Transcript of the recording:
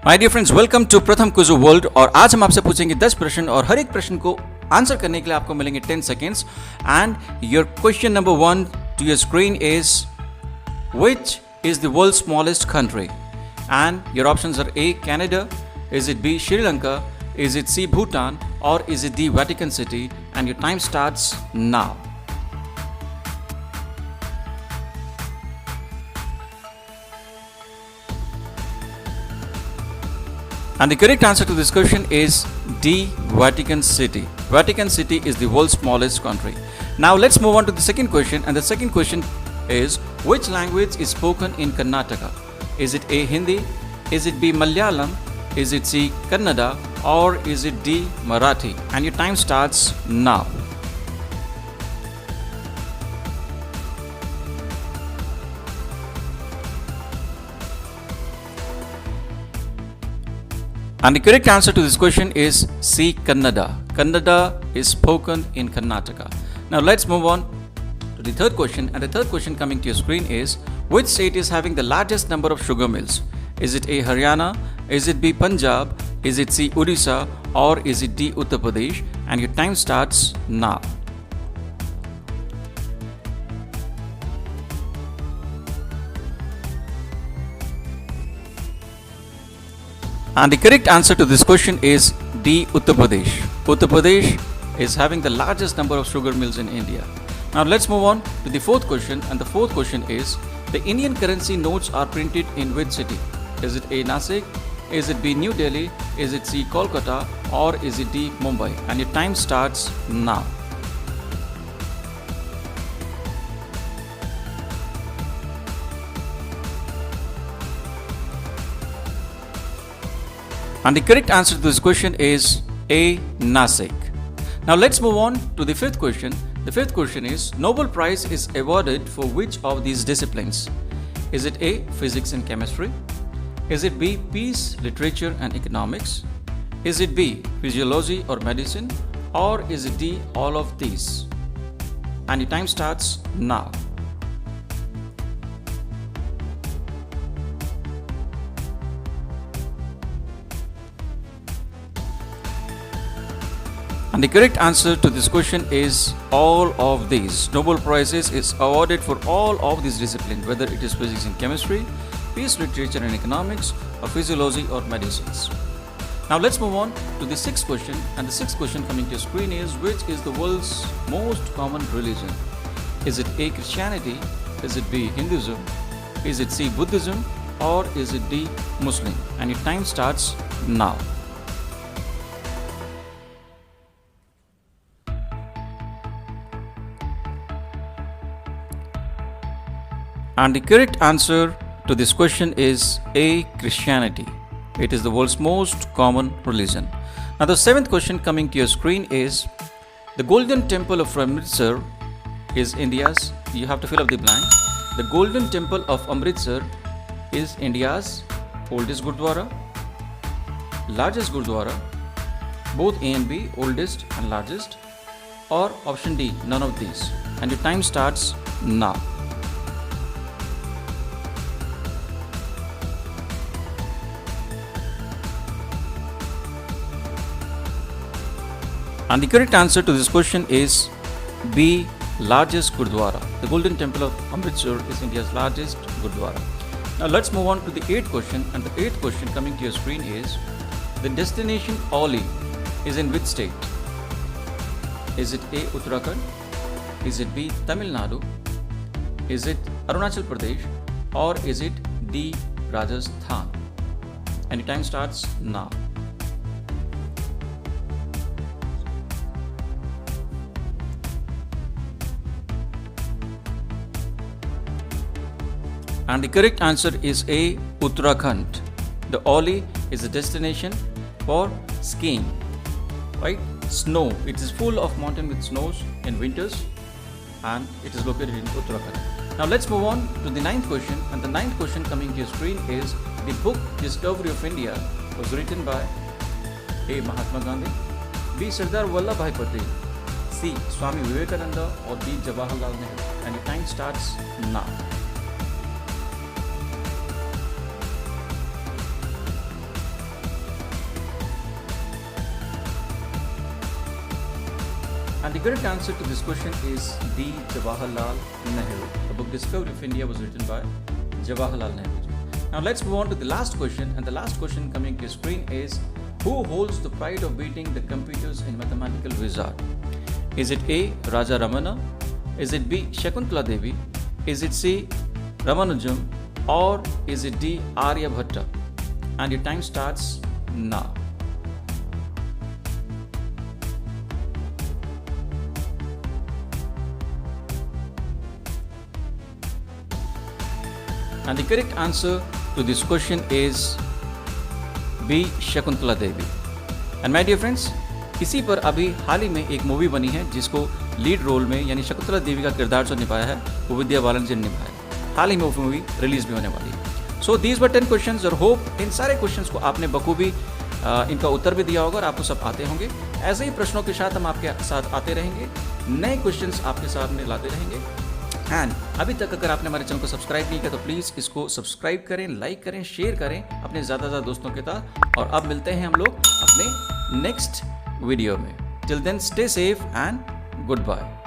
My dear friends, welcome to Pratham quiz world. और आज हम आपसे पूछेंगे 10 प्रश्न और हर एक प्रश्न को आंसर करने के लिए आपको मिलेंगे 10 seconds. And your question number 1 to your screen is which is the world smallest country? And your options are A Canada, is it B Sri Lanka, is it C Bhutan, और is it D Vatican city? And your time starts now. And the correct answer to this question is D, Vatican City. Vatican City is the world's smallest country. Now let's move on to the second question, and the second question is which language is spoken in Karnataka? Is it A, Hindi, is it B, Malayalam, is it C, Kannada, or is it D, Marathi? And your time starts now. And the correct answer to this question is C, Kannada. Kannada is spoken in Karnataka. Now let's move on to the third question, and the third question coming to your screen is which state is having the largest number of sugar mills? Is it A, Haryana, is it B, Punjab, is it C, Odisha, or is it D, Uttar Pradesh? And your time starts now. And the correct answer to this question is D, Uttar Pradesh. Uttar Pradesh is having the largest number of sugar mills in India. Now let's move on to the fourth question, and the fourth question is the Indian currency notes are printed in which city? Is it A, Nasik, is it B, New Delhi, is it C, Kolkata, or is it D, Mumbai? And your time starts now. And the correct answer to this question is A, Nasik. Now let's move on to the fifth question. The fifth question is Nobel Prize is awarded for which of these disciplines? Is it A, physics and chemistry? Is it B, peace, literature and economics? Is it B, physiology or medicine? Or is it D, all of these? And your time starts now. And the correct answer to this question is all of these. Nobel Prizes is awarded for all of these disciplines, whether it is physics and chemistry, peace, literature and economics, or physiology or medicines. Now let's move on to the sixth question, and the sixth question coming to your screen is which is the world's most common religion? Is it A, Christianity, is it B, Hinduism, is it C, Buddhism, or is it D, Muslim? And your time starts now. And the correct answer to this question is A, Christianity. It is the world's most common religion. Now the seventh question coming to your screen is the Golden Temple of Amritsar is India's, you have to fill up the blank. The Golden Temple of Amritsar is India's oldest Gurdwara, largest Gurdwara, both A and B, oldest and largest, or option D, none of these. And your time starts now. And the correct answer to this question is B, largest Gurdwara. The Golden Temple of Amritsar is India's largest Gurdwara. Now let's move on to the eighth question, and the eighth question coming to your screen is the destination Oli is in which state? Is it A, Uttarakhand, is it B, Tamil Nadu, is it Arunachal Pradesh, or is it D, Rajasthan? And your time starts now. And the correct answer is A, Uttarakhand. The Oli is a destination for skiing, right? Snow. It is full of mountain with snows in winters, and it is located in Uttarakhand. Now let's move on to the ninth question, and the ninth question coming to your screen is the book Discovery of India was written by A, Mahatma Gandhi, B, Sardar Vallabhbhai Patel, C, Swami Vivekananda, or D, Jawaharlal Nehru. And your time starts now. And the correct answer to this question is D. Jawaharlal Nehru. The book Discovery of India was written by Jawaharlal Nehru. Now let's move on to the last question, and the last question coming to your screen is, who holds the pride of beating the computers in mathematical wizard? Is it A. Raja Ramana? Is it B. Shakuntala Devi? Is it C. Ramanujam? Or is it D. Aryabhatta? And your time starts now. And the correct answer to this question is B. Shakuntala Devi. And my dear friends, इसी पर अभी हाल ही में एक movie बनी है जिसको lead role में यानी शकुंतला देवी का किरदार जो निभाया है वो विद्या बालन जी ने निभाया. हाल ही में वो मूवी रिलीज भी होने वाली है. सो दीज वर 10 क्वेश्चंस और होप इन सारे क्वेश्चंस को आपने बखूबी इनका उत्तर भी दिया होगा और आपको सब आते होंगे. ऐसे ही प्रश्नों के साथ हम आपके साथ आते रहेंगे, नए क्वेश्चंस आपके सामने लाते रहेंगे. एंड अभी तक अगर आपने हमारे चैनल को सब्सक्राइब नहीं किया तो प्लीज़ इसको सब्सक्राइब करें, लाइक करें, शेयर करें अपने ज़्यादा से ज़्यादा दोस्तों के साथ. और अब मिलते हैं हम लोग अपने नेक्स्ट वीडियो में. Till then stay safe and good bye.